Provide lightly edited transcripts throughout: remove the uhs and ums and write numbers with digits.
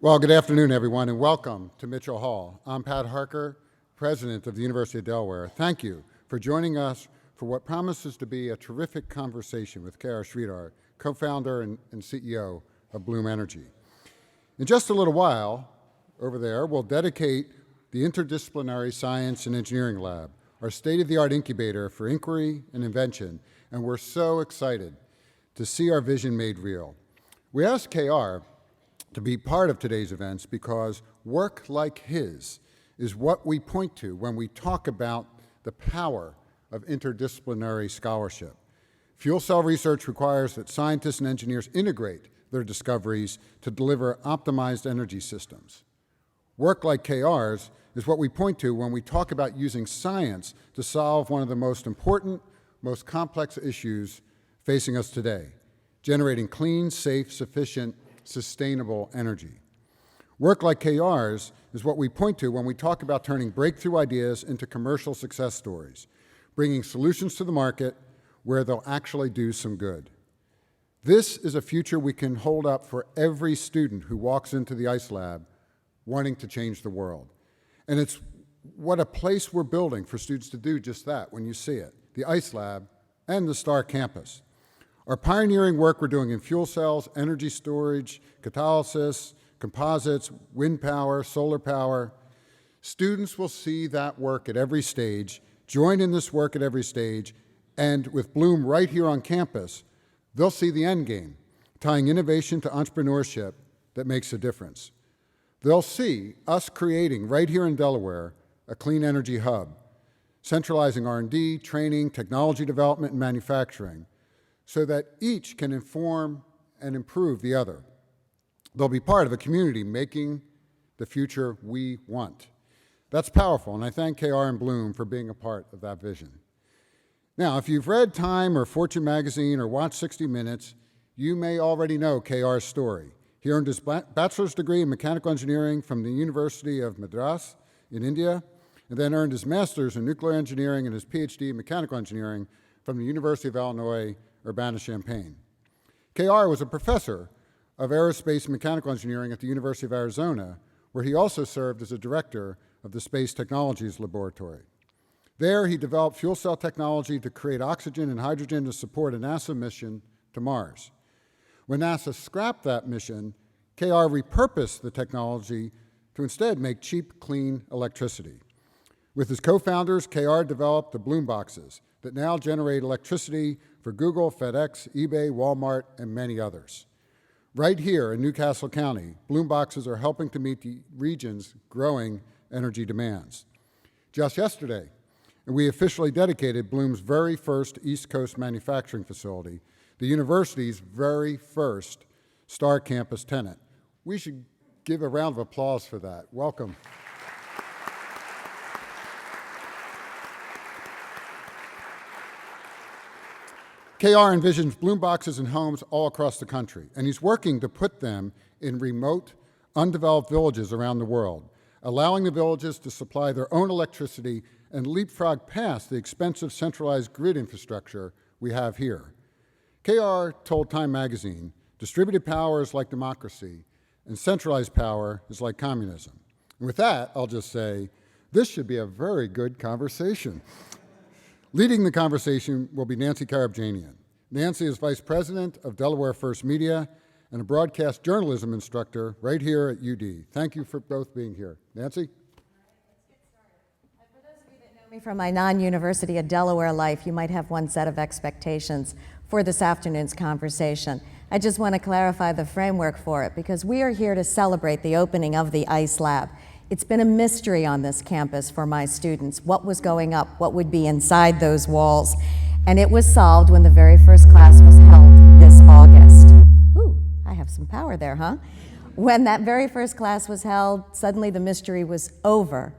Well, good afternoon, everyone, and welcome to Mitchell Hall. I'm Pat Harker, President of the University of Delaware. Thank you for joining us for what promises to be a terrific conversation with KR Sridhar, co-founder and CEO of Bloom Energy. In just a little while, over there, we'll dedicate the Interdisciplinary Science and Engineering Lab, our state-of-the-art incubator for inquiry and invention, and we're so excited to see our vision made real. We asked KR to be part of today's events because work like his is what we point to when we talk about the power of interdisciplinary scholarship. Fuel cell research requires that scientists and engineers integrate their discoveries to deliver optimized energy systems. Work like KR's is what we point to when we talk about using science to solve one of the most important, most complex issues facing us today: generating clean, safe, sufficient, sustainable energy. Work like KR's is what we point to when we talk about turning breakthrough ideas into commercial success stories, bringing solutions to the market where they'll actually do some good. This is a future we can hold up for every student who walks into the ICE lab wanting to change the world. And it's what a place we're building for students to do just that when you see it, the ICE lab and the STAR campus. Our pioneering work we're doing in fuel cells, energy storage, catalysis, composites, wind power, solar power. Students will see that work at every stage, join in this work at every stage, and with Bloom right here on campus, they'll see the end game, tying innovation to entrepreneurship that makes a difference. They'll see us creating right here in Delaware a clean energy hub, centralizing R&D, training, technology development, and manufacturing, so that each can inform and improve the other. They'll be part of a community making the future we want. That's powerful, and I thank KR and Bloom for being a part of that vision. Now, if you've read Time or Fortune magazine or watched 60 Minutes, you may already know KR's story. He earned his bachelor's degree in mechanical engineering from the University of Madras in India, and then earned his master's in nuclear engineering and his PhD in mechanical engineering from the University of Illinois, Urbana-Champaign. KR was a professor of aerospace and mechanical engineering at the University of Arizona, where he also served as a director of the Space Technologies Laboratory. There, he developed fuel cell technology to create oxygen and hydrogen to support a NASA mission to Mars. When NASA scrapped that mission, KR repurposed the technology to instead make cheap, clean electricity. With his co-founders, KR developed the Bloom boxes that now generate electricity for Google, FedEx, eBay, Walmart, and many others. Right here in Newcastle County, Bloom boxes are helping to meet the region's growing energy demands. Just yesterday, we officially dedicated Bloom's very first East Coast manufacturing facility, the university's very first STAR campus tenant. We should give a round of applause for that. Welcome. KR envisions Bloom boxes in homes all across the country, and he's working to put them in remote, undeveloped villages around the world, allowing the villages to supply their own electricity and leapfrog past the expensive centralized grid infrastructure we have here. KR told Time magazine, distributed power is like democracy, and centralized power is like communism. And with that, I'll just say, this should be a very good conversation. Leading the conversation will be Nancy Karabjanian. Nancy is Vice President of Delaware First Media and a broadcast journalism instructor right here at UD. Thank you for both being here. Nancy? Let's get started. For those of you that know me from my non-University of Delaware life, you might have one set of expectations for this afternoon's conversation. I just want to clarify the framework for it because we are here to celebrate the opening of the ICE Lab. It's been a mystery on this campus for my students. What was going up? What would be inside those walls? And it was solved when the very first class was held this August. Ooh, I have some power there, huh? When that very first class was held, suddenly the mystery was over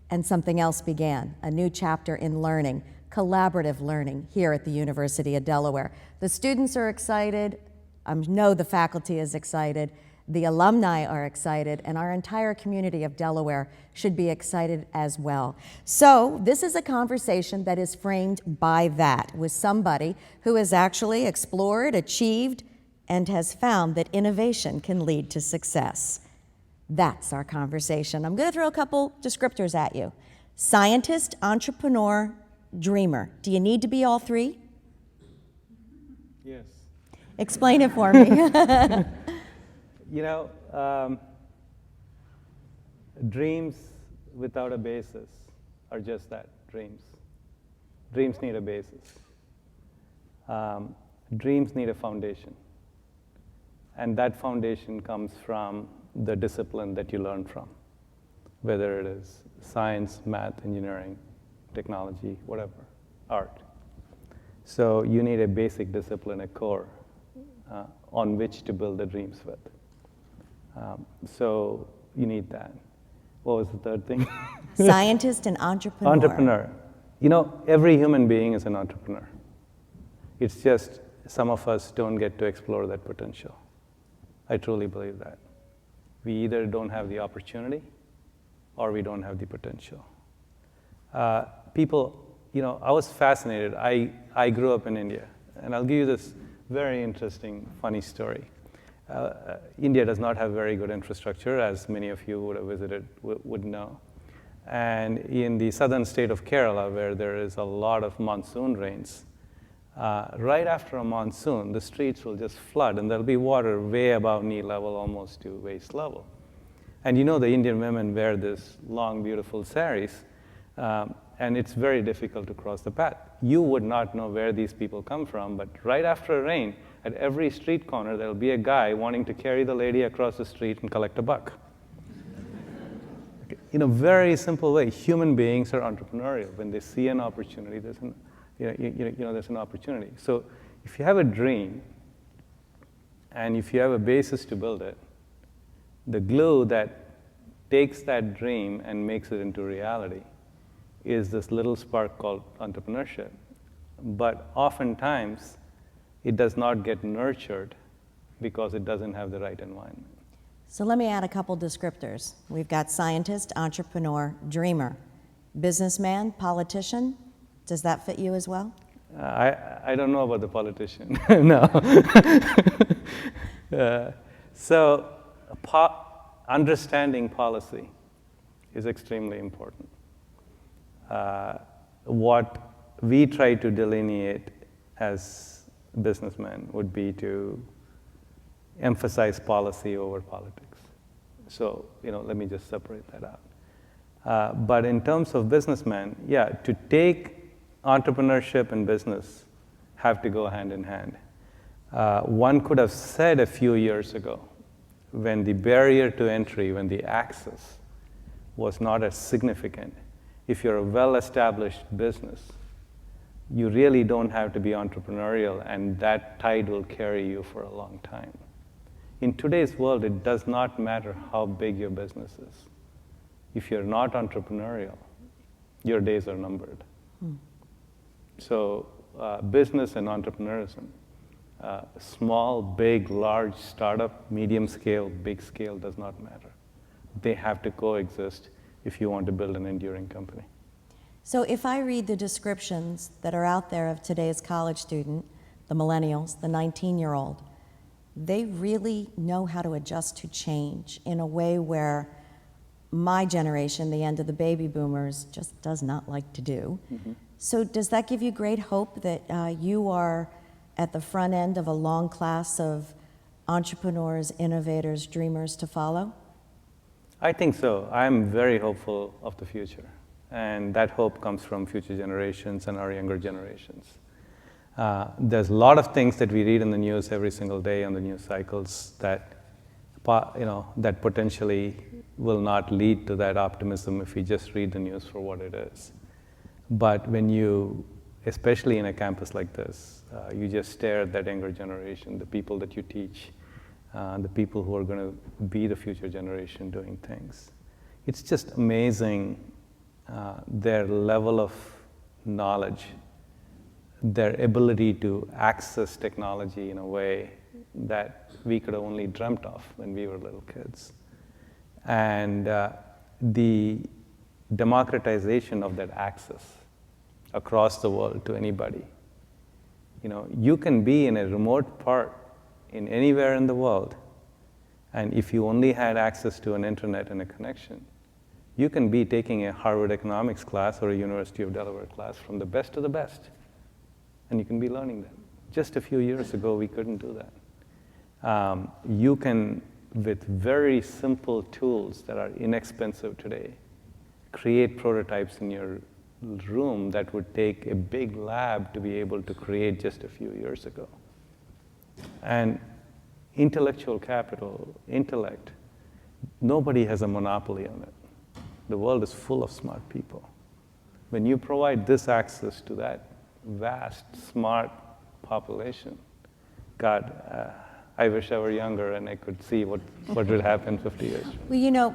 and something else began, a new chapter in learning, collaborative learning here at the University of Delaware. The students are excited. I know the faculty is excited. The alumni are excited, and our entire community of Delaware should be excited as well. So this is a conversation that is framed by that, with somebody who has actually explored, achieved, and has found that innovation can lead to success. That's our conversation. I'm going to throw a couple descriptors at you. Scientist, entrepreneur, dreamer. Do you need to be all three? Yes. Explain it for me. You know, dreams without a basis are just that, dreams. Dreams need a basis. Dreams need a foundation. And that foundation comes from the discipline that you learn from, whether it is science, math, engineering, technology, whatever, art. So you need a basic discipline, a core, on which to build the dreams with. So you need that. What was the third thing? Scientist and entrepreneur. Entrepreneur. You know, every human being is an entrepreneur. It's just some of us don't get to explore that potential. I truly believe that. We either don't have the opportunity or we don't have the potential. People, you know, I was fascinated. I grew up in India, and I'll give you this very interesting, funny story. India does not have very good infrastructure, as many of you would have visited would know. And in the southern state of Kerala, where there is a lot of monsoon rains, right after a monsoon, the streets will just flood, and there'll be water way above knee level, almost to waist level. And you know the Indian women wear this long, beautiful saris, and it's very difficult to cross the path. You would not know where these people come from, but right after a rain, at every street corner, there'll be a guy wanting to carry the lady across the street and collect a buck. In a very simple way, human beings are entrepreneurial. When they see an opportunity, there's an opportunity. So if you have a dream, and if you have a basis to build it, the glue that takes that dream and makes it into reality is this little spark called entrepreneurship. But oftentimes, it does not get nurtured because it doesn't have the right environment. So let me add a couple descriptors. We've got scientist, entrepreneur, dreamer. Businessman, politician. Does that fit you as well? I don't know about the politician, no. So understanding policy is extremely important. What we try to delineate as businessmen would be to emphasize policy over politics. So, let me just separate that out. But in terms of businessmen, yeah, to take entrepreneurship and business have to go hand in hand. One could have said a few years ago, when the barrier to entry, when the access was not as significant, if you're a well-established business, you really don't have to be entrepreneurial, and that tide will carry you for a long time. In today's world, it does not matter how big your business is. If you're not entrepreneurial, your days are numbered. So business and entrepreneurism, small, big, large, startup, medium scale, big scale, does not matter. They have to coexist if you want to build an enduring company. So if I read the descriptions that are out there of today's college student, the millennials, the 19-year-old, they really know how to adjust to change in a way where my generation, the end of the baby boomers, just does not like to do. Mm-hmm. So does that give you great hope that you are at the front end of a long class of entrepreneurs, innovators, dreamers to follow? I think so. I'm very hopeful of the future. And that hope comes from future generations and our younger generations. There's a lot of things that we read in the news every single day on the news cycles that, that potentially will not lead to that optimism if we just read the news for what it is. But when you, especially in a campus like this, you just stare at that younger generation, the people that you teach, the people who are going to be the future generation doing things. It's just amazing. Their level of knowledge, their ability to access technology in a way that we could have only dreamt of when we were little kids. And the democratization of that access across the world to anybody. You can be in a remote part in anywhere in the world And if you only had access to an internet and a connection, you can be taking a Harvard economics class or a University of Delaware class from the best of the best, and you can be learning them. Just a few years ago, we couldn't do that. You can, with very simple tools that are inexpensive today, create prototypes in your room that would take a big lab to be able to create just a few years ago. And intellectual capital, intellect, nobody has a monopoly on it. The world is full of smart people. When you provide this access to that vast, smart population, God, I wish I were younger and I could see what would happen 50 years from now. Well, you know,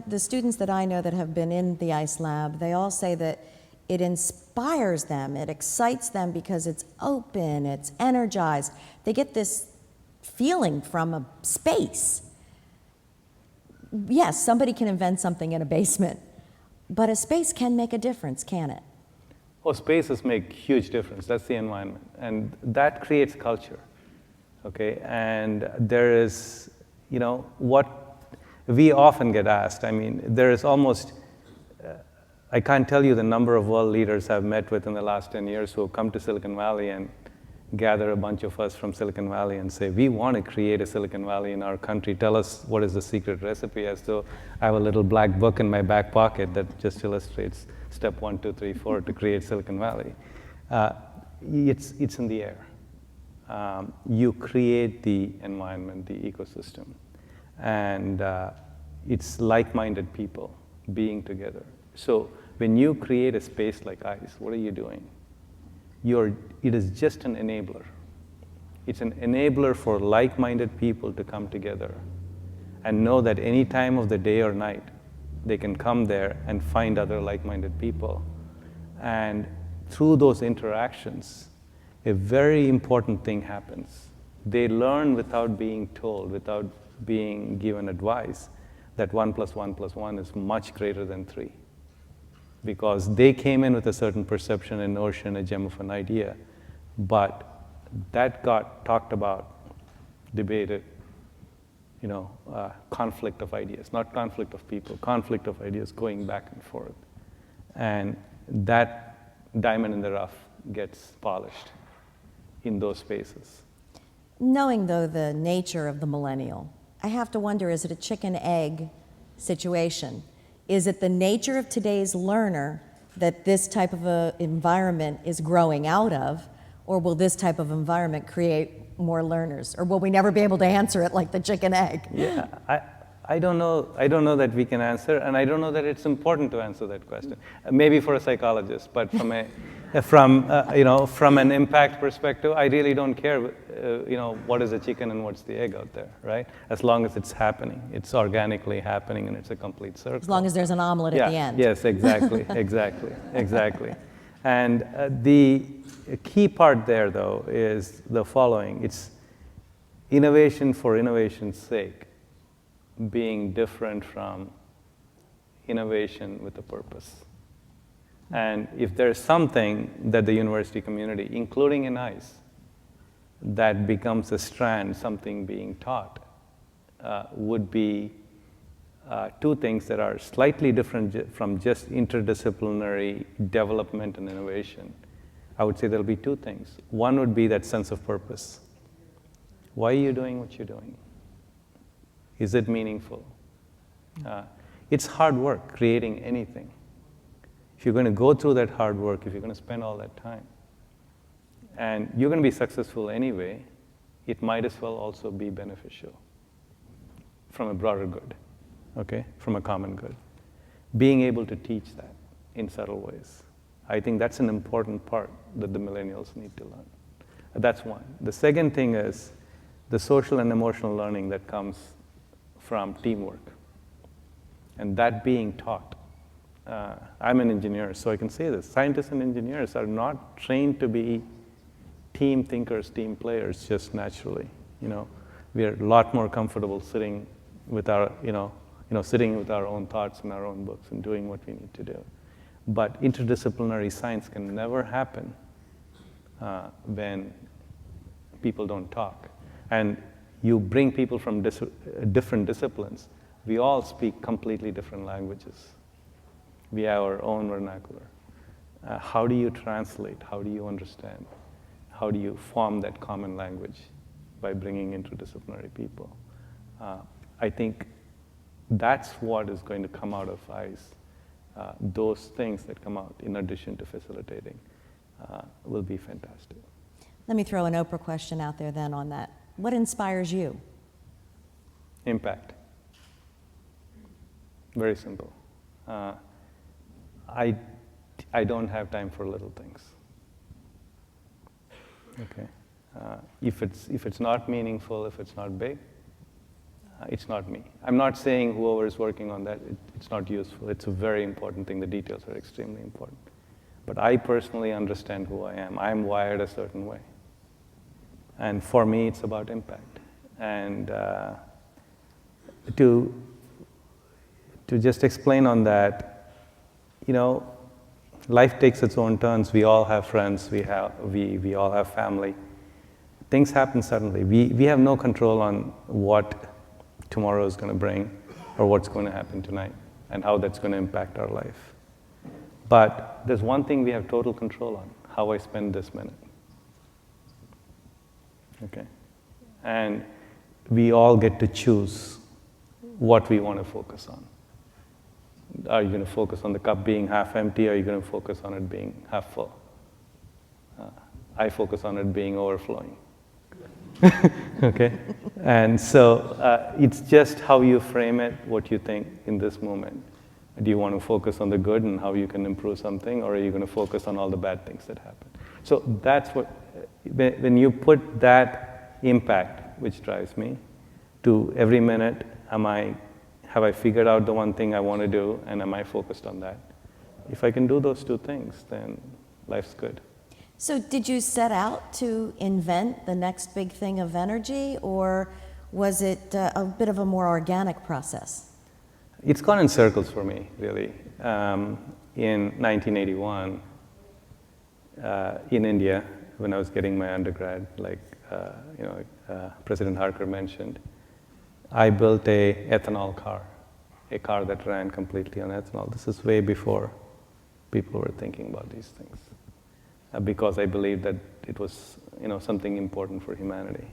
the students that I know that have been in the ICE lab, they all say that it inspires them, it excites them because it's open, it's energized. They get this feeling from a space. Yes, somebody can invent something in a basement, but a space can make a difference, can it? Oh, spaces make huge difference. That's the environment. And that creates culture, okay? And there is, you know, what we often get asked, I mean, there is almost, I can't tell you the number of world leaders I've met with in the last 10 years who have come to Silicon Valley and gather a bunch of us from Silicon Valley and say, we want to create a Silicon Valley in our country. Tell us what is the secret recipe, as though I have a little black book in my back pocket that just illustrates step 1, 2, 3, 4 to create Silicon Valley. It's in the air. You create the environment, the ecosystem. And it's like-minded people being together. So when you create a space like ICE, what are you doing? It is just an enabler. It's an enabler for like-minded people to come together and know that any time of the day or night, they can come there and find other like-minded people. And through those interactions, a very important thing happens. They learn without being told, without being given advice, that 1 + 1 + 1 is much greater than 3. Because they came in with a certain perception, a notion, a gem of an idea, but that got talked about, debated, you know, conflict of ideas, not conflict of people, conflict of ideas going back and forth. And that diamond in the rough gets polished in those spaces. Knowing, though, the nature of the millennial, I have to wonder, is it a chicken-egg situation? Is it the nature of today's learner that this type of an environment is growing out of, or will this type of environment create more learners? Or will we never be able to answer it like the chicken egg? Yeah, I don't know. I don't know that we can answer, and I don't know that it's important to answer that question. Maybe for a psychologist, but from an impact perspective, I really don't care. What is the chicken and what's the egg out there, right? As long as it's happening, it's organically happening, and it's a complete circle. As long as there's an omelet at the end. Yes, exactly, exactly. And the key part there, though, is the following: it's innovation for innovation's sake, being different from innovation with a purpose. And if there's something that the university community, including in ICE, that becomes a strand, something being taught, would be two things that are slightly different from just interdisciplinary development and innovation. I would say there'll be two things. One would be that sense of purpose. Why are you doing what you're doing? Is it meaningful? It's hard work creating anything. If you're going to go through that hard work, if you're going to spend all that time, and you're going to be successful anyway, it might as well also be beneficial from a broader good, okay, from a common good. Being able to teach that in subtle ways. I think that's an important part that the millennials need to learn. That's one. The second thing is the social and emotional learning that comes from teamwork, and that being taught. I'm an engineer, so I can say this. Scientists and engineers are not trained to be team thinkers, team players, just naturally. We are a lot more comfortable sitting with our, sitting with our own thoughts and our own books and doing what we need to do. But interdisciplinary science can never happen when people don't talk. And you bring people from different disciplines, we all speak completely different languages. We have our own vernacular. How do you translate? How do you understand? How do you form that common language by bringing interdisciplinary people? I think that's what is going to come out of ICE. Those things that come out, in addition to facilitating, will be fantastic. Let me throw an Oprah question out there then on that. What inspires you? Impact. Very simple. I don't have time for little things. Okay. If it's not meaningful, if it's not big, it's not me. I'm not saying whoever is working on that, it's not useful. It's a very important thing. The details are extremely important. But I personally understand who I am. I'm wired a certain way. And for me, it's about impact. And to just explain on that, life takes its own turns. We all have friends. We all have family. Things happen suddenly. We have no control on what tomorrow is going to bring or what's going to happen tonight and how that's going to impact our life. But there's one thing we have total control on: how I spend this minute. Okay? And we all get to choose what we want to focus on. Are you going to focus on the cup being half empty, or are you going to focus on it being half full? I focus on it being overflowing. Okay? And so it's just how you frame it, what you think in this moment. Do you want to focus on the good and how you can improve something, or are you going to focus on all the bad things that happen? So that's what, when you put that impact, which drives me, to every minute, have I figured out the one thing I want to do, and am I focused on that? If I can do those two things, then life's good. So did you set out to invent the next big thing of energy, or was it a bit of a more organic process? It's gone in circles for me, really. In 1981, in India, when I was getting my undergrad, like President Harker mentioned, I built an ethanol car, a car that ran completely on ethanol. This is way before people were thinking about these things, because I believed that it was something important for humanity.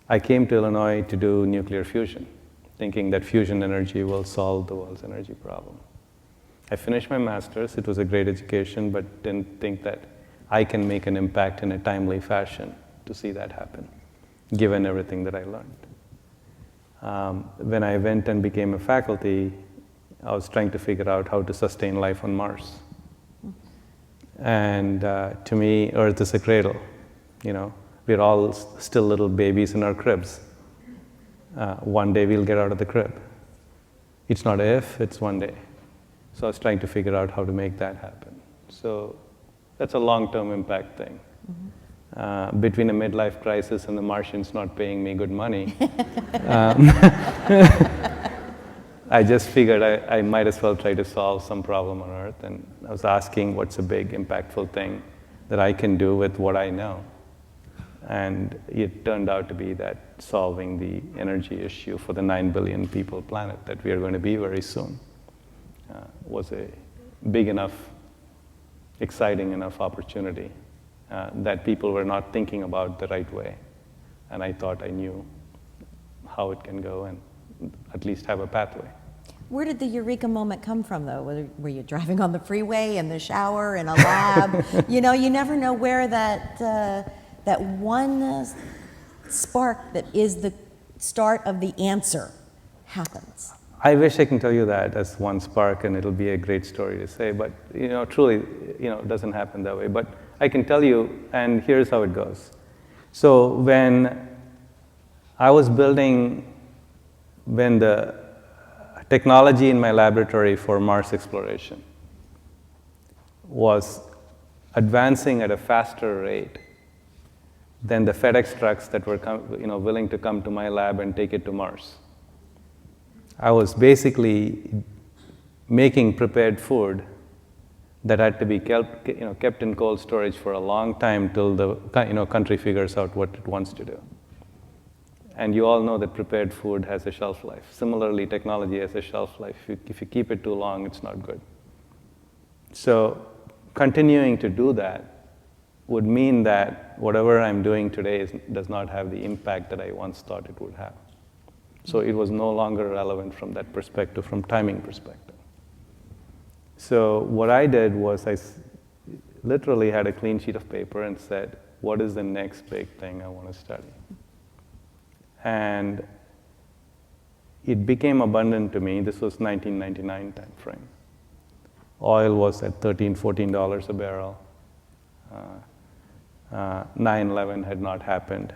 I came to Illinois to do nuclear fusion, thinking that fusion energy will solve the world's energy problem. I finished my master's. It was a great education, but didn't think that I can make an impact in a timely fashion to see that happen, given everything that I learned. When I went and became a faculty, I was trying to figure out how to sustain life on Mars. And to me, Earth is a cradle. We're all still little babies in our cribs. One day we'll get out of the crib. It's not if, it's one day. So I was trying to figure out how to make that happen. So that's a long-term impact thing. Between a midlife crisis and the Martians not paying me good money, I just figured I might as well try to solve some problem on Earth. And I was asking, what's a big, impactful thing that I can do with what I know? And it turned out to be that solving the energy issue for the 9 billion people planet that we are going to be very soon was a big enough, exciting enough opportunity that people were not thinking about the right way. And I thought I knew how it can go and at least have a pathway. Where did the eureka moment come from, though? Were you driving on the freeway, in the shower, in a lab? You never know where that one spark that is the start of the answer happens. I wish I can tell you that as one spark, and it'll be a great story to say, but truly, it doesn't happen that way. But I can tell you, and here's how it goes. So when I was when the technology in my laboratory for Mars exploration was advancing at a faster rate than the FedEx trucks that were willing to come to my lab and take it to Mars. I was basically making prepared food that had to be kept in cold storage for a long time till the country figures out what it wants to do. And you all know that prepared food has a shelf life. Similarly, technology has a shelf life. If you keep it too long, it's not good. So continuing to do that would mean that whatever I'm doing today does not have the impact that I once thought it would have. So it was no longer relevant from that perspective, from timing perspective. So what I did was literally had a clean sheet of paper and said, what is the next big thing I want to study? And it became abundant to me. This was 1999 time frame. Oil was at $13, $14 a barrel. 9/11 had not happened.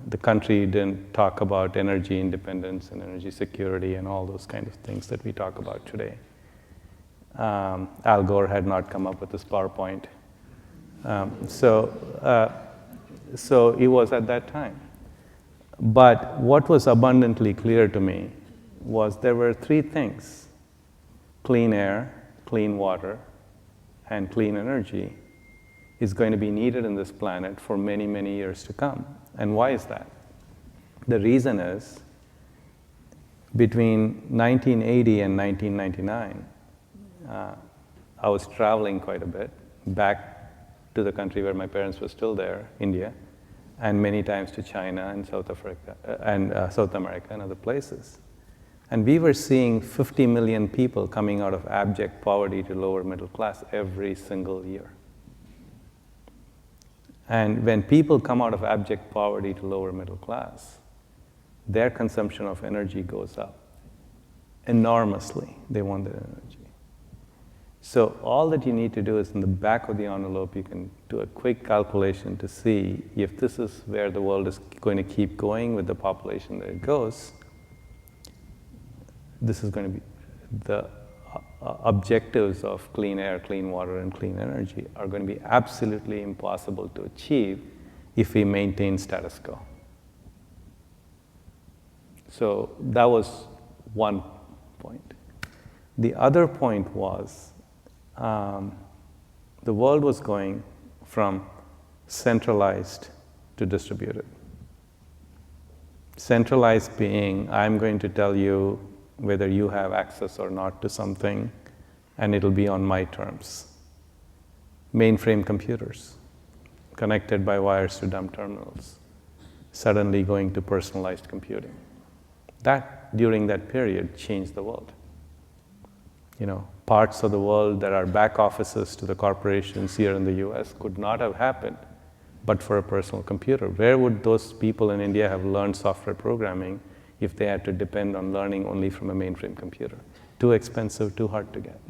The country didn't talk about energy independence and energy security and all those kind of things that we talk about today. Al Gore had not come up with this PowerPoint. So it was at that time. But what was abundantly clear to me was there were three things: clean air, clean water, and clean energy is going to be needed in this planet for many, many years to come. And why is that? The reason is, between 1980 and 1999, I was traveling quite a bit, back to the country where my parents were still there, India, and many times to China and South America and other places. And we were seeing 50 million people coming out of abject poverty to lower middle class every single year. And when people come out of abject poverty to lower middle class, their consumption of energy goes up enormously. They want that energy. So all that you need to do is, in the back of the envelope, you can do a quick calculation to see if this is where the world is going to keep going with the population that it goes. This is going to be the objectives of clean air, clean water, and clean energy are going to be absolutely impossible to achieve if we maintain status quo. So that was one point. The other point was the world was going from centralized to distributed. Centralized being, I'm going to tell you whether you have access or not to something, and it'll be on my terms. Mainframe computers, connected by wires to dumb terminals, suddenly going to personalized computing. That, during that period, changed the world. Parts of the world that are back offices to the corporations here in the US could not have happened but for a personal computer. Where would those people in India have learned software programming if they had to depend on learning only from a mainframe computer? Too expensive, too hard to get.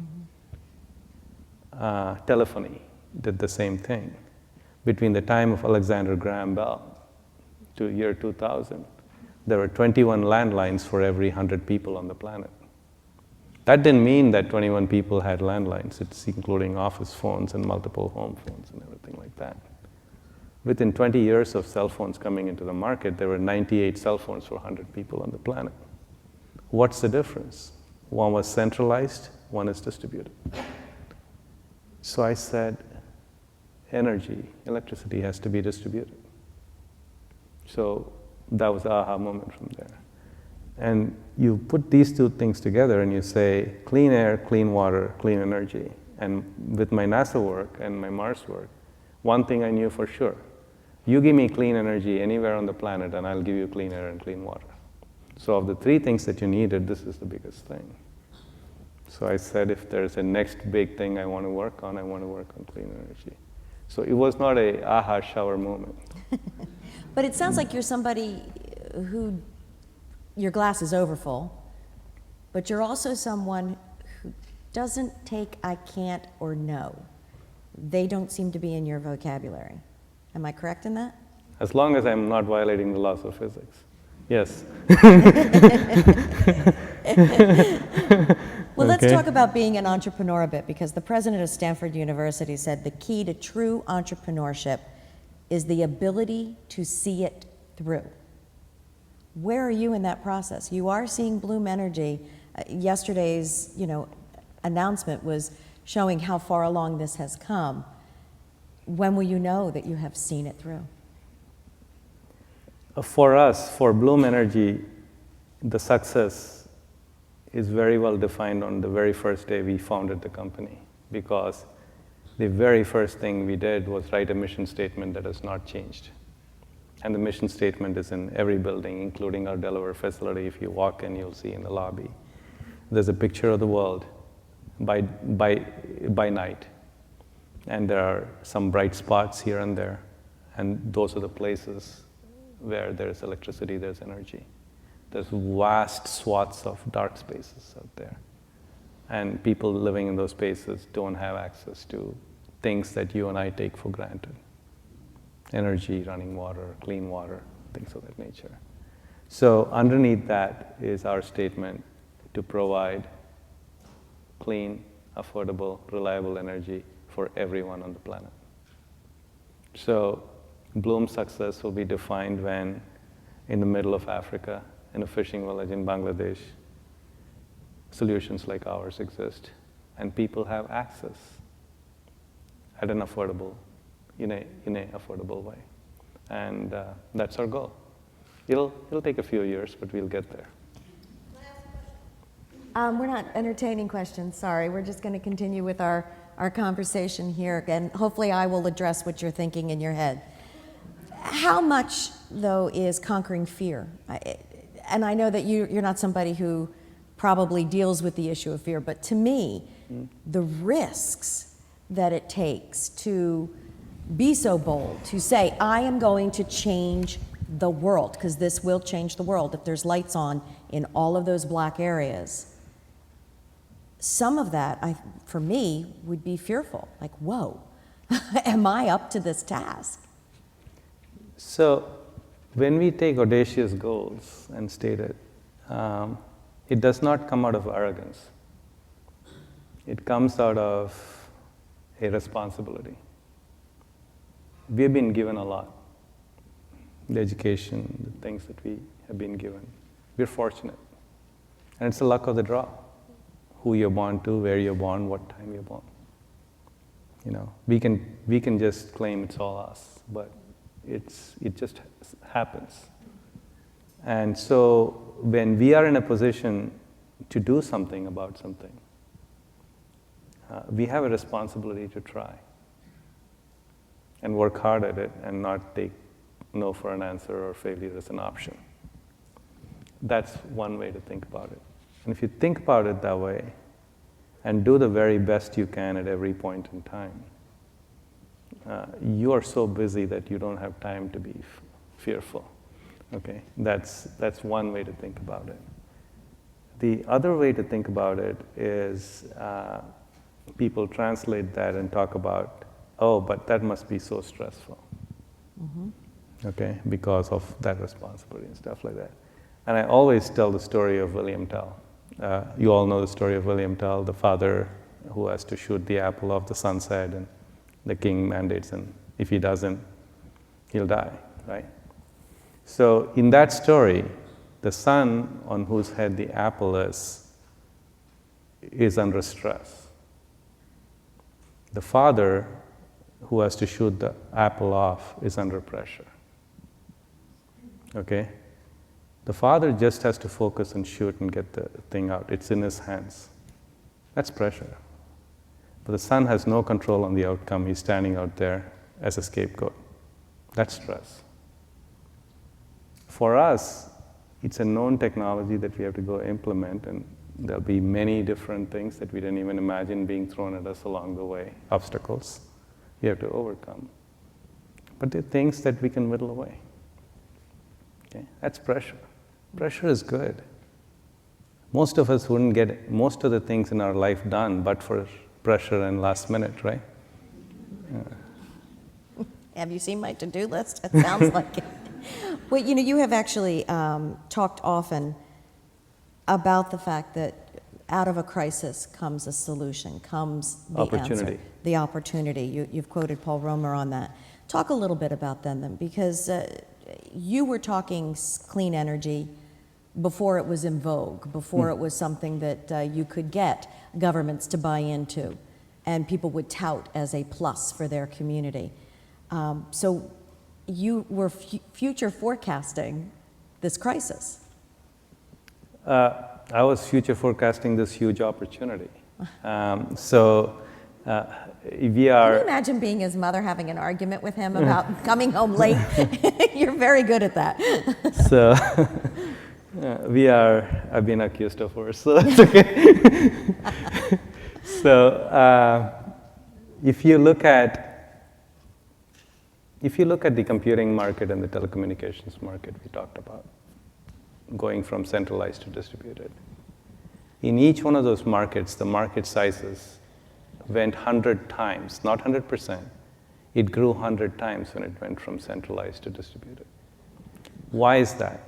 Telephony did the same thing. Between the time of Alexander Graham Bell to year 2000, there were 21 landlines for every 100 people on the planet. That didn't mean that 21 people had landlines. It's including office phones and multiple home phones and everything like that. Within 20 years of cell phones coming into the market, there were 98 cell phones for 100 people on the planet. What's the difference? One was centralized, one is distributed. So I said, energy, electricity has to be distributed. So that was the aha moment from there. And you put these two things together and you say, clean air, clean water, clean energy. And with my NASA work and my Mars work, one thing I knew for sure: you give me clean energy anywhere on the planet and I'll give you clean air and clean water. So of the three things that you needed, this is the biggest thing. So I said, if there's a next big thing I want to work on, I want to work on clean energy. So it was not a aha shower moment. But it sounds like you're somebody who, your glass is overfull, but you're also someone who doesn't take I can't or no. They don't seem to be in your vocabulary. Am I correct in that? As long as I'm not violating the laws of physics. Yes. Well, let's talk about being an entrepreneur a bit, because the president of Stanford University said the key to true entrepreneurship is the ability to see it through. Where are you in that process? You are seeing Bloom Energy. Yesterday's, announcement was showing how far along this has come. When will you know that you have seen it through? For us, for Bloom Energy, the success is very well defined on the very first day we founded the company, because the very first thing we did was write a mission statement that has not changed. And the mission statement is in every building, including our Delaware facility. If you walk in, you'll see in the lobby. There's a picture of the world by night. And there are some bright spots here and there. And those are the places where there's electricity, there's energy. There's vast swaths of dark spaces out there. And people living in those spaces don't have access to things that you and I take for granted. Energy, running water, clean water, things of that nature. So underneath that is our statement to provide clean, affordable, reliable energy for everyone on the planet. So Bloom's success will be defined when, in the middle of Africa, in a fishing village in Bangladesh, solutions like ours exist, and people have access at an affordable, in a affordable way. And that's our goal. It'll take a few years, but we'll get there. We're not entertaining questions, sorry. We're just going to continue with our conversation here. And hopefully I will address what you're thinking in your head. How much, though, is conquering fear? And I know that you're not somebody who probably deals with the issue of fear, but to me, the risks that it takes to be so bold, to say, I am going to change the world, because this will change the world if there's lights on in all of those black areas. Some of that, for me, would be fearful. Like, whoa, am I up to this task? So when we take audacious goals and state it, it does not come out of arrogance. It comes out of a responsibility. We've been given a lot. The education, the things that we have been given. We're fortunate. And it's the luck of the draw. Who you're born to, where you're born, what time you're born. You know, we can just claim it's all us, but it just happens. And so when we are in a position to do something about something, we have a responsibility to try and work hard at it and not take no for an answer or failure as an option. That's one way to think about it. And if you think about it that way and do the very best you can at every point in time, you are so busy that you don't have time to be fearful. Okay, that's one way to think about it. The other way to think about it is people translate that and talk about, oh, but that must be so stressful. Mm-hmm. Okay, because of that responsibility and stuff like that. And I always tell the story of William Tell. You all know the story of William Tell, the father who has to shoot the apple off the sunset, and the king mandates, and if he doesn't, he'll die, right? So in that story, the son on whose head the apple is under stress. The father who has to shoot the apple off is under pressure. Okay? The father just has to focus and shoot and get the thing out. It's in his hands. That's pressure. But the son has no control on the outcome. He's standing out there as a scapegoat. That's stress. For us, it's a known technology that we have to go implement, and there'll be many different things that we didn't even imagine being thrown at us along the way, obstacles we have to overcome. But they're things that we can whittle away. Okay? That's pressure. Pressure is good. Most of us wouldn't get most of the things in our life done but for pressure and last minute, right? Have you seen my to-do list? It sounds like it. Well, you know, you have actually talked often about the fact that out of a crisis comes a solution, comes the opportunity. Answer, the opportunity. You've quoted Paul Romer on that. Talk a little bit about them then, because you were talking clean energy before it was in vogue, before it was something that you could get governments to buy into and people would tout as a plus for their community. So you were future forecasting this crisis. I was future forecasting this huge opportunity. We Can you are. imagine being his mother, having an argument with him about coming home late? You're very good at that. So we are. I've been accused of worse, so that's okay. So if you look at the computing market and the telecommunications market we talked about, going from centralized to distributed, in each one of those markets, the market sizes went 100 times, not 100%. It grew 100 times when it went from centralized to distributed. Why is that?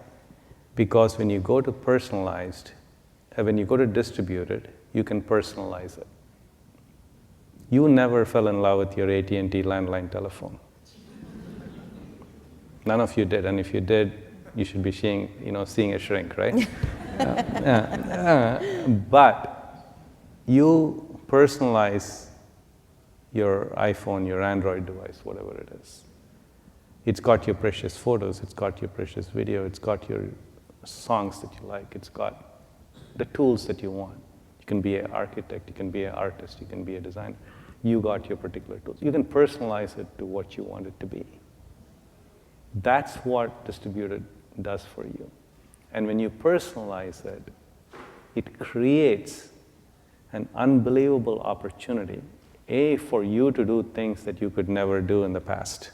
Because when you go to personalized, when you go to distributed, you can personalize it. You never fell in love with your AT&T landline telephone. None of you did, and if you did, you should be seeing a shrink, right? But you personalize your iPhone, your Android device, whatever it is. It's got your precious photos, it's got your precious video, it's got your songs that you like, it's got the tools that you want. You can be an architect, you can be an artist, you can be a designer. You got your particular tools. You can personalize it to what you want it to be. That's what distributed does for you. And when you personalize it, it creates an unbelievable opportunity, for you to do things that you could never do in the past.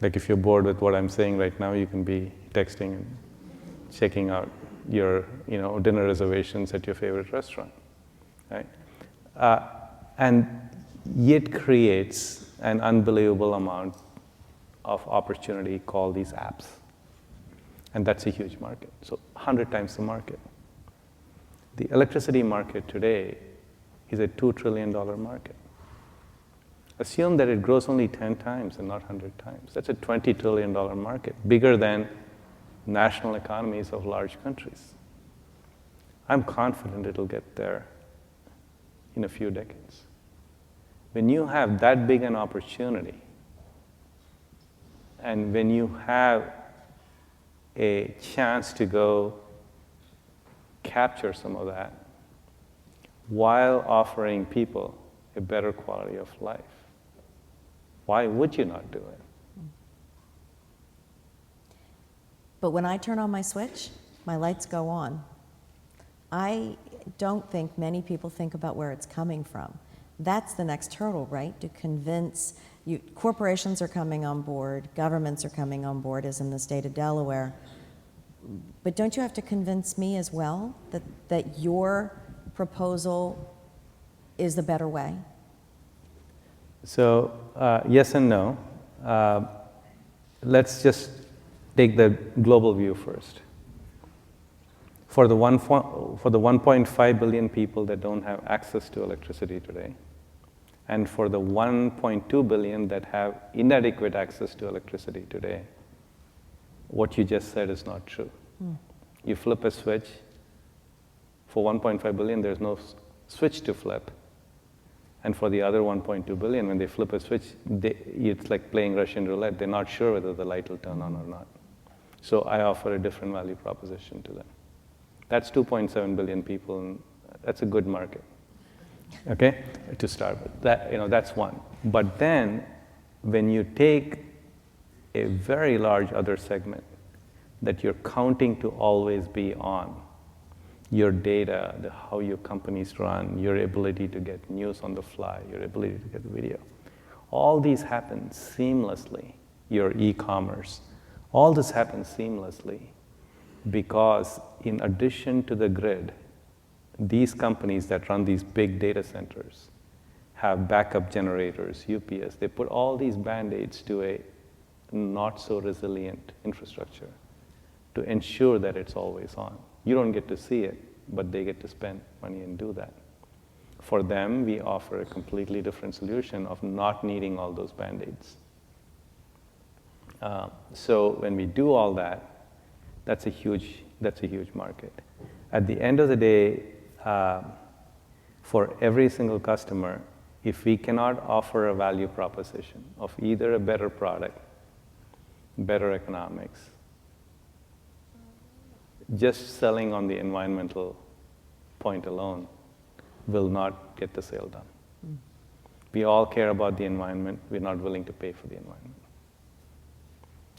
Like if you're bored with what I'm saying right now, you can be texting and checking out your dinner reservations at your favorite restaurant, right? And it creates an unbelievable amount of opportunity called these apps. And that's a huge market. So 100 times the market. The electricity market today is a $2 trillion market. Assume that it grows only 10 times and not 100 times. That's a $20 trillion market, bigger than national economies of large countries. I'm confident it'll get there in a few decades. When you have that big an opportunity, and when you have a chance to go capture some of that while offering people a better quality of life, why would you not do it? But when I turn on my switch, my lights go on. I don't think many people think about where it's coming from. That's the next hurdle, right? To convince you. Corporations are coming on board, governments are coming on board, as in the state of Delaware. But don't you have to convince me as well that your proposal is the better way? So yes and no. Let's just take the global view first. For the 1.5 billion people that don't have access to electricity today, and for the 1.2 billion that have inadequate access to electricity today, what you just said is not true. You flip a switch, for 1.5 billion, there's no switch to flip. And for the other 1.2 billion, when they flip a switch, it's like playing Russian roulette. They're not sure whether the light will turn on or not. So I offer a different value proposition to them. That's 2.7 billion people, and that's a good market, okay, to start with. That's one. But then, when you take a very large other segment that you're counting to always be on, your data, how your companies run, your ability to get news on the fly, your ability to get video, all these happen seamlessly. Your e-commerce, all this happens seamlessly because in addition to the grid, these companies that run these big data centers have backup generators, UPS. They put all these band-aids to a not so resilient infrastructure to ensure that it's always on. You don't get to see it, but they get to spend money and do that. For them, we offer a completely different solution of not needing all those band-aids. So when we do all that, that's a huge market. At the end of the day, for every single customer, if we cannot offer a value proposition of either a better product better economics. Just selling on the environmental point alone will not get the sale done. We all care about the environment. We're not willing to pay for the environment.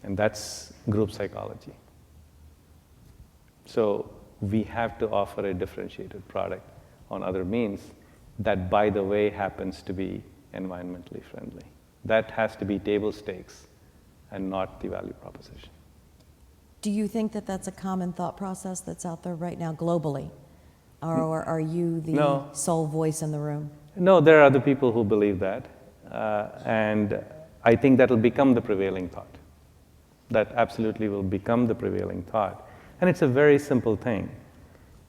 And that's group psychology. So we have to offer a differentiated product on other means that, by the way, happens to be environmentally friendly. That has to be table stakes and not the value proposition. Do you think that that's a common thought process that's out there right now globally? Or are you the sole voice in the room? No, there are other people who believe that. And I think that will become the prevailing thought. That absolutely will become the prevailing thought. And it's a very simple thing.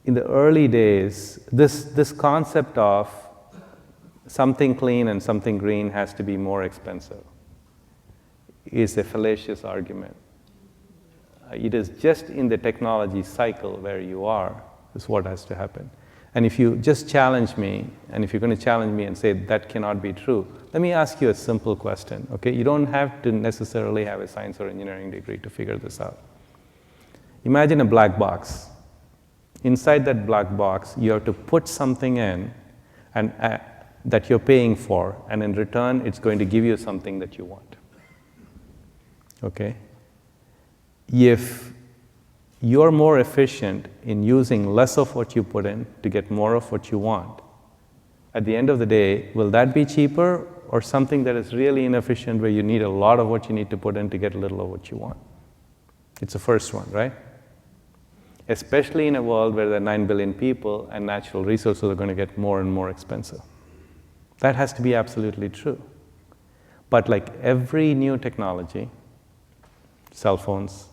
In the early days, this concept of something clean and something green has to be more expensive is a fallacious argument. It is just in the technology cycle where you are is what has to happen. And if you just challenge me, and if you're going to challenge me and say that cannot be true, let me ask you a simple question, okay? You don't have to necessarily have a science or engineering degree to figure this out. Imagine a black box. Inside that black box, you have to put something in and that you're paying for, and in return, it's going to give you something that you want. Okay? If you're more efficient in using less of what you put in to get more of what you want, at the end of the day, will that be cheaper or something that is really inefficient where you need a lot of what you need to put in to get a little of what you want? It's the first one, right? Especially in a world where there are 9 billion people and natural resources are going to get more and more expensive. That has to be absolutely true. But like every new technology, cell phones,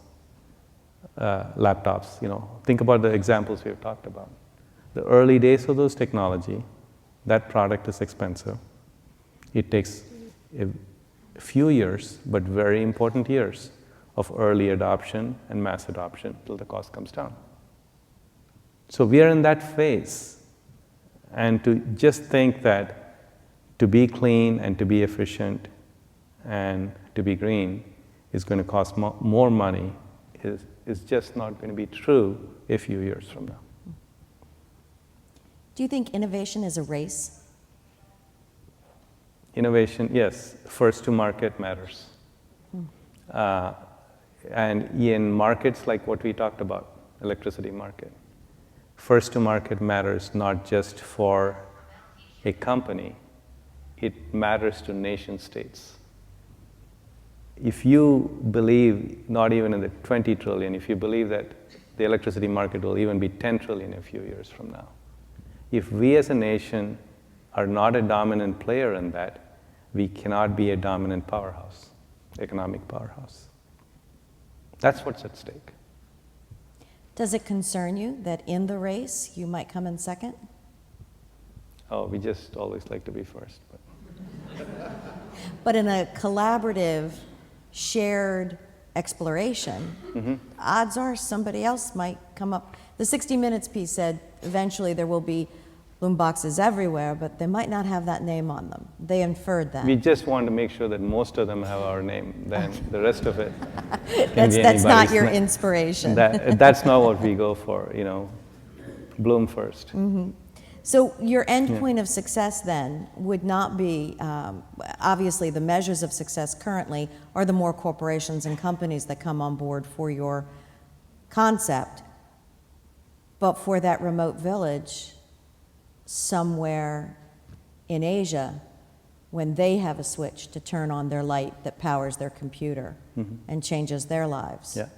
laptops, think about the examples we've talked about. The early days of those technology, that product is expensive. It takes a few years, but very important years, of early adoption and mass adoption till the cost comes down. So we are in that phase. And to just think that to be clean and to be efficient and to be green is going to cost more money is just not going to be true a few years from now. Do you think innovation is a race? Innovation, yes. First to market matters. And in markets like what we talked about, electricity market, first to market matters not just for a company, it matters to nation states. If you believe not even in the 20 trillion, if you believe that the electricity market will even be 10 trillion a few years from now, if we as a nation are not a dominant player in that, we cannot be a dominant powerhouse, economic powerhouse. That's what's at stake. Does it concern you that in the race you might come in second? Oh, we just always like to be first. But in a collaborative, shared exploration, odds are somebody else might come up. The 60 Minutes piece said eventually there will be boom boxes everywhere, but they might not have that name on them. They inferred that. We just want to make sure that most of them have our name. Then the rest of it that's not your inspiration. That's not what we go for, bloom first. So your end point of success then would not be, obviously the measures of success currently are the more corporations and companies that come on board for your concept, but for that remote village somewhere in Asia, when they have a switch to turn on their light that powers their computer and changes their lives. Yeah.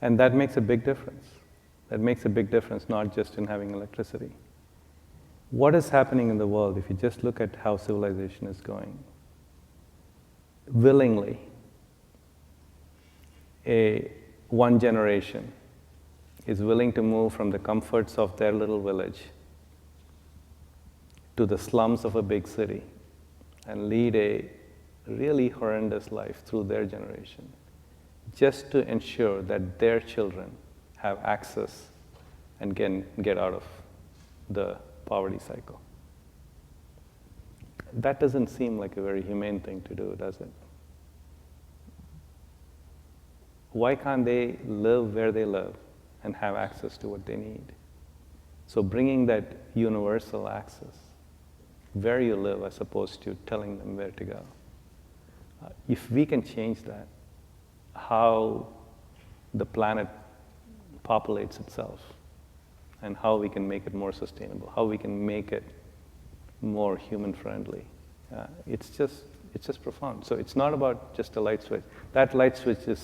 And that makes a big difference. That makes a big difference, not just in having electricity. What is happening in the world, if you just look at how civilization is going? Willingly, one generation is willing to move from the comforts of their little village to the slums of a big city and lead a really horrendous life through their generation, just to ensure that their children have access and can get out of the poverty cycle. That doesn't seem like a very humane thing to do, does it? why can't they live where they live and have access to what they need? So bringing that universal access where you live as opposed to telling them where to go. If we can change that, how the planet populates itself and how we can make it more sustainable, how we can make it more human-friendly, it's just profound. So it's not about just a light switch. That light switch is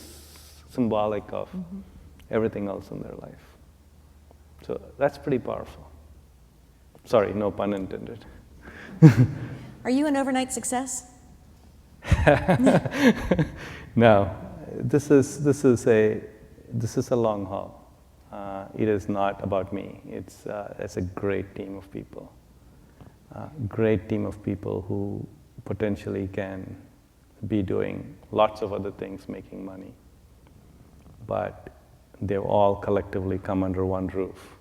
symbolic of everything else in their life. So that's pretty powerful. Sorry, no pun intended. Are you an overnight success? No, this is a long haul. It is not about me. It's a great team of people. Great team of people who potentially can be doing lots of other things, making money. But they've all collectively come under one roof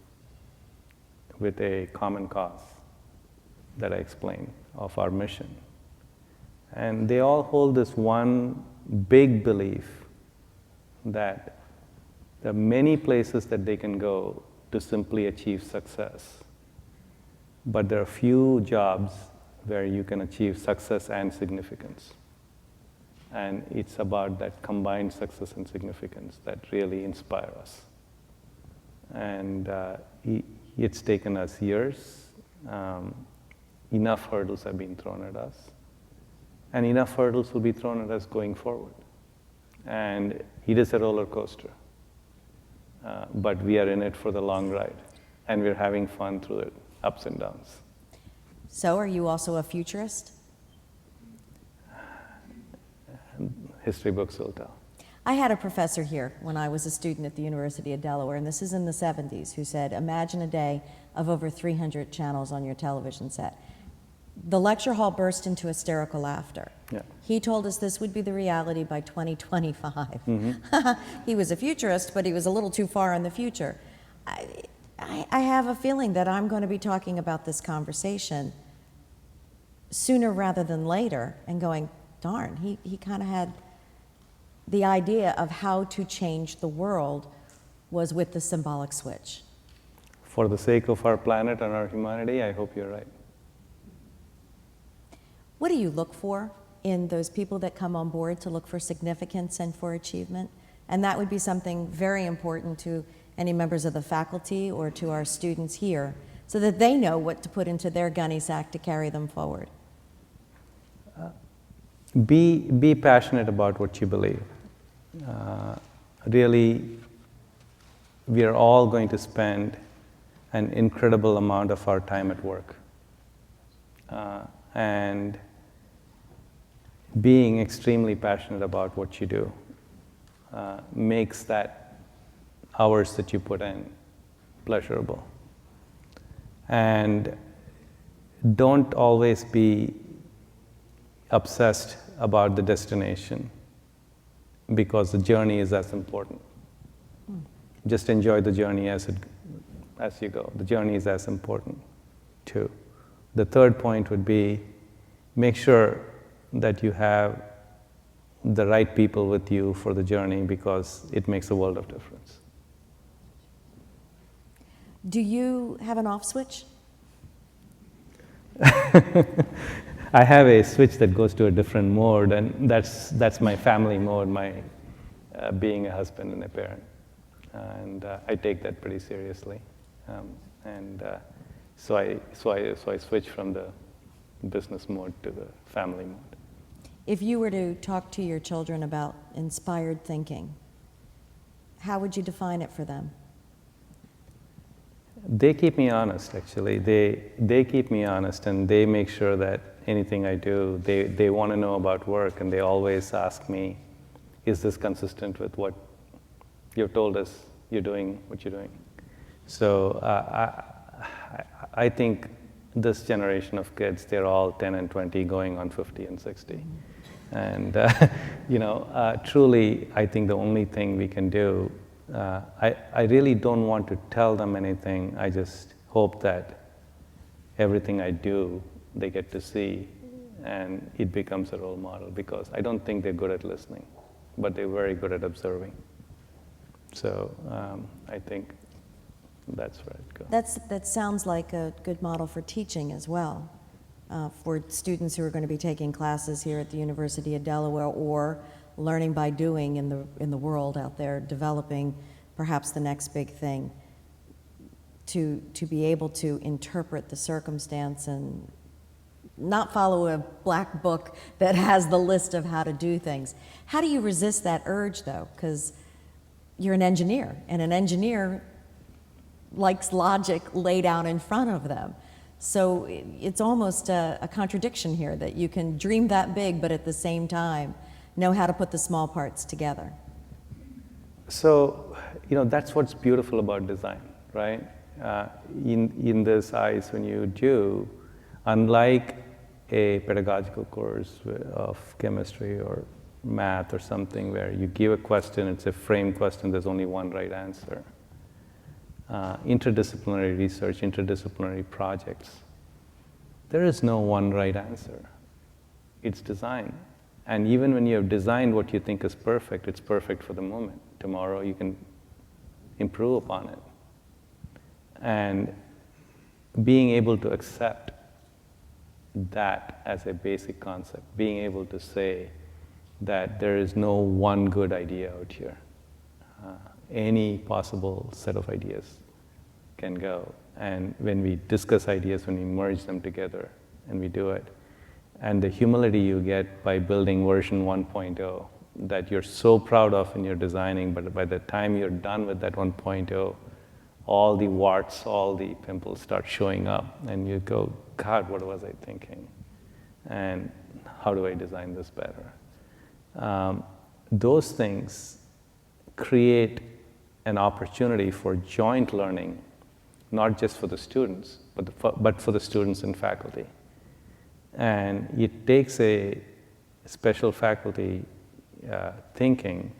with a common cause that I explained of our mission. And they all hold this one big belief that there are many places that they can go to simply achieve success. But there are few jobs where you can achieve success and significance. And it's about that combined success and significance that really inspire us. And it's taken us years. Enough hurdles have been thrown at us. And enough hurdles will be thrown at us going forward. And it is a roller coaster. But we are in it for the long ride. And we're having fun through it, ups and downs. So are you also a futurist? History books will tell. I had a professor here when I was a student at the University of Delaware, and this is in the 70s, who said, imagine a day of over 300 channels on your television set. The lecture hall burst into hysterical laughter. Yeah. He told us this would be the reality by 2025. He was a futurist, but he was a little too far in the future. I have a feeling that I'm going to be talking about this conversation sooner rather than later and going, darn, he kind of had the idea of how to change the world was with the symbolic switch. For the sake of our planet and our humanity, I hope you're right. What do you look for in those people that come on board to look for significance and for achievement? And that would be something very important to any members of the faculty or to our students here, so that they know what to put into their gunny sack to carry them forward. Be passionate about what you believe. Really, we are all going to spend an incredible amount of our time at work. And being extremely passionate about what you do makes that hours that you put in pleasurable. And don't always be obsessed about the destination, because the journey is as important. Just enjoy the journey as you go. The journey is as important too. The third point would be, make sure that you have the right people with you for the journey, because it makes a world of difference. Do you have an off switch? I have a switch that goes to a different mode, and that's my family mode, my being a husband and a parent. And I take that pretty seriously. So I switch from the business mode to the family mode. If you were to talk to your children about inspired thinking, how would you define it for them? They keep me honest, actually. They keep me honest, and they make sure that anything I do, they want to know about work, and they always ask me, is this consistent with what you've told us you're doing, what you're doing? So I think this generation of kids, they're all 10 and 20, going on 50 and 60. And truly, I think the only thing we can do, I really don't want to tell them anything. I just hope that everything I do, they get to see, and it becomes a role model, because I don't think they're good at listening, but they're very good at observing. So I think that's where I'd go. That sounds like a good model for teaching as well, for students who are going to be taking classes here at the University of Delaware or learning by doing in the world out there, developing perhaps the next big thing, to be able to interpret the circumstance and not follow a black book that has the list of how to do things. How do you resist that urge, though? Because you're an engineer, and an engineer likes logic laid out in front of them. So it's almost a contradiction here, that you can dream that big, but at the same time know how to put the small parts together. So, that's what's beautiful about design, right? In this eyes, when you do, unlike a pedagogical course of chemistry or math or something where you give a question, it's a framed question, there's only one right answer. Interdisciplinary research, interdisciplinary projects, there is no one right answer. It's design. And even when you have designed what you think is perfect, it's perfect for the moment. Tomorrow you can improve upon it. And being able to accept that as a basic concept, being able to say that there is no one good idea out here. Any possible set of ideas can go. And when we discuss ideas, when we merge them together and we do it, and the humility you get by building version 1.0 that you're so proud of in your designing, but by the time you're done with that 1.0, all the warts, all the pimples start showing up, and you go, God, what was I thinking? And how do I design this better? Those things create an opportunity for joint learning, not just for the students, but for the students and faculty. And it takes a special faculty thinking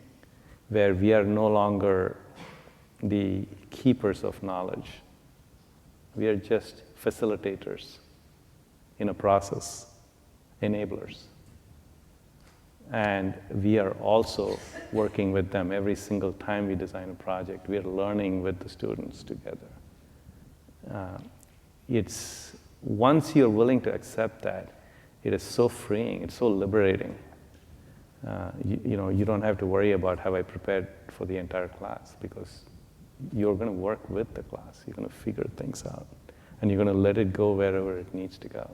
where we are no longer the keepers of knowledge. We are just facilitators in a process, enablers. And we are also working with them every single time we design a project. We are learning with the students together. It's once you're willing to accept that, it is so freeing, it's so liberating. You don't have to worry about have I prepared for the entire class, because you're going to work with the class. You're going to figure things out, and you're going to let it go wherever it needs to go.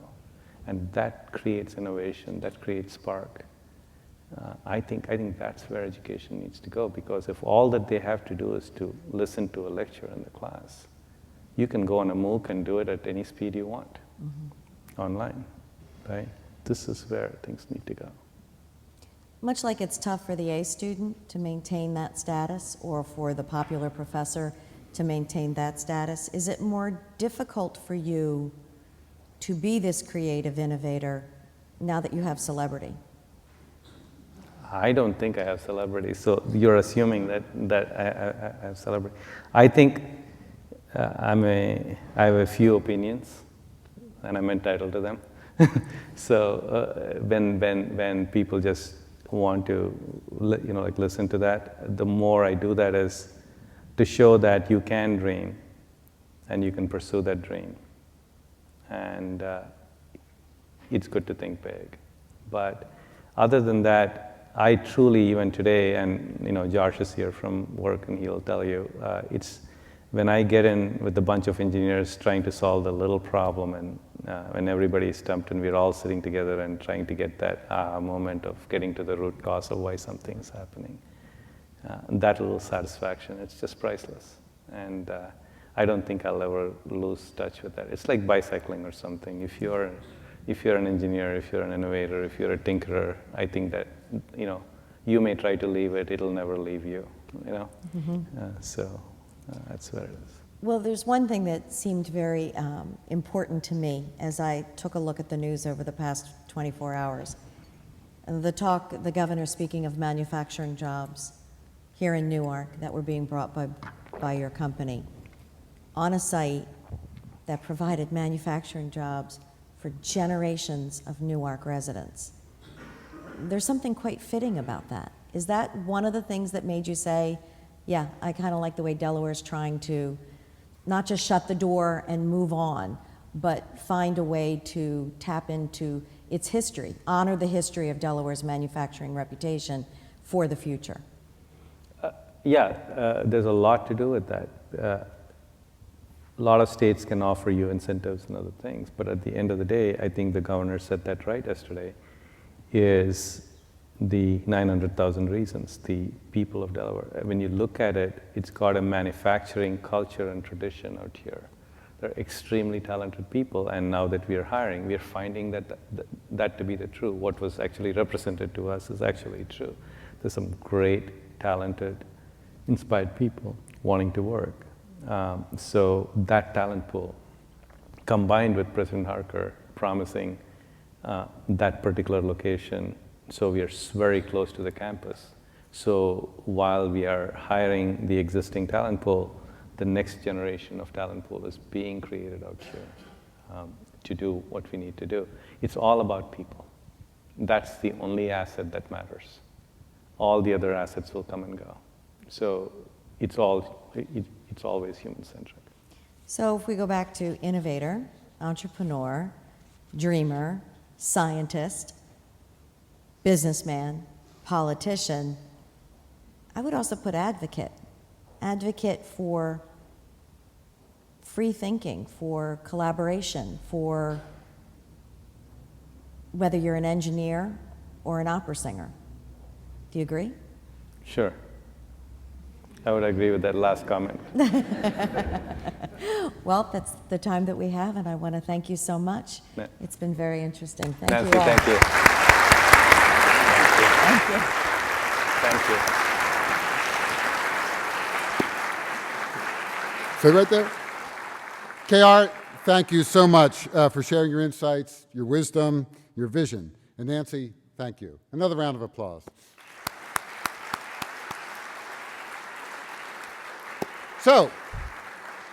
And that creates innovation, that creates spark. I think that's where education needs to go, because if all that they have to do is to listen to a lecture in the class, you can go on a MOOC and do it at any speed you want, online, right? This is where things need to go. Much like it's tough for the A student to maintain that status, or for the popular professor to maintain that status, is it more difficult for you to be this creative innovator now that you have celebrity? I don't think I have celebrity, so you're assuming that I have celebrity. I think I have a few opinions, and I'm entitled to them. So when people just want to listen to that, the more I do that is to show that you can dream, and you can pursue that dream, and it's good to think big. But other than that, I truly, even today, and Josh is here from work, and he'll tell you, it's when I get in with a bunch of engineers trying to solve a little problem, and when everybody is stumped and we're all sitting together and trying to get that moment of getting to the root cause of why something is happening, that little satisfaction, it's just priceless. And I don't think I'll ever lose touch with that. It's like bicycling or something. If you're an engineer, if you're an innovator, if you're a tinkerer, I think that you may try to leave it, it'll never leave you. So that's where it is. Well, there's one thing that seemed very important to me as I took a look at the news over the past 24 hours. And the governor speaking of manufacturing jobs here in Newark that were being brought by your company on a site that provided manufacturing jobs for generations of Newark residents. There's something quite fitting about that. Is that one of the things that made you say, Yeah, I kind of like the way Delaware's trying to not just shut the door and move on, but find a way to tap into its history, honor the history of Delaware's manufacturing reputation for the future. There's a lot to do with that. A lot of states can offer you incentives and other things, but at the end of the day, I think the governor said that right yesterday, is the 900,000 reasons, the people of Delaware. When you look at it, it's got a manufacturing culture and tradition out here. They're extremely talented people, and now that we are hiring, we are finding that to be the true. What was actually represented to us is actually true. There's some great, talented, inspired people wanting to work. So that talent pool, combined with President Harker promising that particular location, so we are very close to the campus. So while we are hiring the existing talent pool, the next generation of talent pool is being created out here to do what we need to do. It's all about people. That's the only asset that matters. All the other assets will come and go. So it's always human-centric. So if we go back to innovator, entrepreneur, dreamer, scientist, businessman, politician, I would also put advocate. Advocate for free thinking, for collaboration, for whether you're an engineer or an opera singer. Do you agree? Sure. I would agree with that last comment. Well, that's the time that we have, and I want to thank you so much. It's been very interesting. Thank Nancy, you all. thank you. Thank you. Thank you. Stay right there. KR, thank you so much for sharing your insights, your wisdom, your vision. And Nancy, thank you. Another round of applause. So,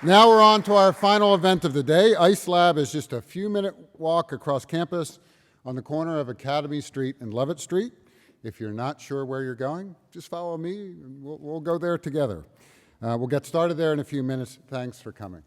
now we're on to our final event of the day. Ice Lab is just a few-minute walk across campus on the corner of Academy Street and Lovett Street. If you're not sure where you're going, just follow me, and we'll go there together. We'll get started there in a few minutes. Thanks for coming.